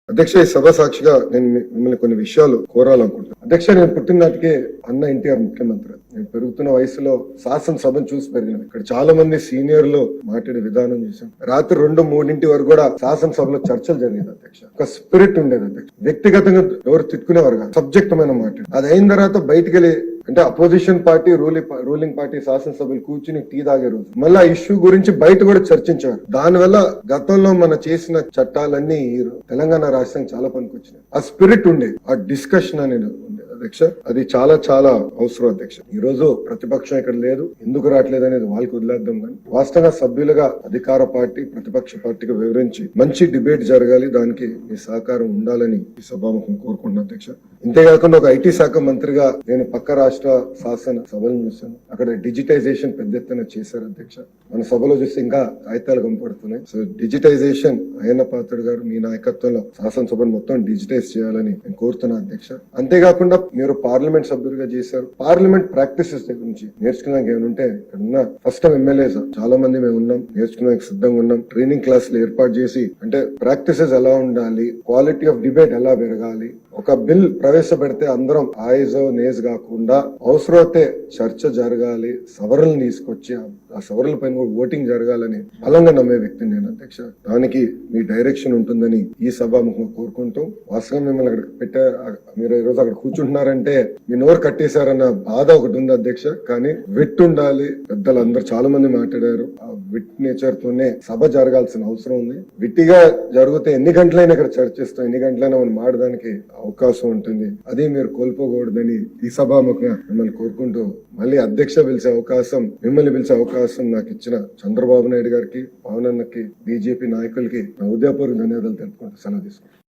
అధ్యక్ష, ఈ సభ సాక్షిగా నేను మిమ్మల్ని కొన్ని విషయాలు కోరాలనుకుంటున్నాను. అధ్యక్ష, నేను పుట్టిననాటికే అన్న ఎన్టీఆర్ ముఖ్యమంత్రి. నేను పెరుగుతున్న వయసులో శాసనసభను చూసి పెరిగిన. ఇక్కడ చాలా మంది సీనియర్లు మాట్లాడే విధానం చూసాం. రాత్రి 2-3 వరకు కూడా శాసనసభలో చర్చలు జరిగేది అధ్యక్ష. ఒక స్పిరిట్ ఉండేది అధ్యక్ష. వ్యక్తిగతంగా ఎవరు తిట్టుకునేవారు కాదు, సబ్జెక్ట్మైన మాట. అది అయిన తర్వాత బయటికి వెళ్ళి అంటే అపోజిషన్ పార్టీ రూలింగ్ పార్టీ శాసనసభ్యులు కూర్చుని టీ తాగే రోజు మళ్ళీ ఆ ఇష్యూ గురించి బయట కూడా చర్చించారు. దానివల్ల గతంలో మనం చేసిన చట్టాలన్నీ తెలంగాణ రాష్ట్రానికి చాలా పనికొచ్చినాయి. ఆ స్పిరిట్ ఉండేది, ఆ డిస్కషన్ అనేది ఉండేది అధ్యక్ష. అది చాలా చాలా అవసరం అధ్యక్ష. ఈ రోజు ప్రతిపక్షం ఇక్కడ లేదు, ఎందుకు రావట్లేదు అనేది వాళ్ళకి వదిలేద్దాం. కానీ వాస్తవంగా సభ్యులుగా అధికార పార్టీ ప్రతిపక్ష పార్టీకి వివరించి మంచి డిబేట్ జరగాలి, దానికి మీ సహకారం ఉండాలని ఈ సభాముఖం కోరుకుంటున్నాను అధ్యక్ష. ఇంతేకాకుండా ఒక ఐటీ శాఖ మంత్రిగా నేను పక్క రాష్ట్ర శాసన సభలను చూశాను. అక్కడ డిజిటైజేషన్ పెద్ద ఎత్తున చేశారు అధ్యక్ష. మన సభలో చూస్తే ఇంకా కాగితాలు కనపడుతున్నాయి. సో డిజిటైజేషన్ అయ్యన్న పాత్రుడు గారు మీ నాయకత్వంలో శాసనసభను మొత్తం డిజిటైజ్ చేయాలని నేను కోరుతున్నాను అధ్యక్ష. అంతేకాకుండా మీరు పార్లమెంట్ సభ్యులుగా చేశారు. పార్లమెంట్ ప్రాక్టీసెస్ గురించి నేర్చుకున్నాక ఏమంటే ఇక్కడ ఉన్న ఫస్ట్ టైం ఎమ్మెల్యేస్ చాలా మంది మేము ఉన్నాం, నేర్చుకున్నాక సిద్ధంగా ఉన్నాం. ట్రైనింగ్ క్లాసులు ఏర్పాటు చేసి అంటే ప్రాక్టీసెస్ ఎలా ఉండాలి, క్వాలిటీ ఆఫ్ డిబేట్ ఎలా పెరగాలి, ఒక బిల్ ప్రవేశపెడితే అందరం ఆయిజ్ నేజ్ కాకుండా అవసరమైతే చర్చ జరగాలి, సవరణలు తీసుకొచ్చి ఆ సవరణల పైన కూడా ఓటింగ్ జరగాలని బలంగా నమ్మే వ్యక్తిని నేను అధ్యక్ష. దానికి మీ డైరెక్షన్ ఉంటుందని ఈ సభాముఖంగా కోరుకుంటూ, వాస్తవంగా మిమ్మల్ని అక్కడ మీరు ఈ రోజు అక్కడ కూర్చుంటున్నారంటే మీ నోరు కట్టేశారన్న బాధ ఒకటి ఉంది అధ్యక్ష. కానీ విట్ ఉండాలి. పెద్దలు అందరు చాలా మంది మాట్లాడారు. ఆ విట్ నేచర్ తోనే సభ జరగాల్సిన అవసరం ఉంది. విట్టిగా జరిగితే ఎన్ని గంటలైనా ఇక్కడ చర్చిస్తాం, ఎన్ని గంటలైనా మనం మాడడానికి అవకాశం ఉంటుంది. అది మీరు కోల్పోకూడదని ఈ సభాముఖంగా మిమ్మల్ని కోరుకుంటూ, మళ్ళీ అధ్యక్ష మిమ్మల్ని పిలిచే అవకాశం నాకు ఇచ్చిన చంద్రబాబు నాయుడు గారికి, పవన్ అన్నకి, బీజేపీ నాయకులకి నా హృదయపూర్వక ధన్యవాదాలు తెలుపుకుంటూ సెలవు తీసుకుంటాను.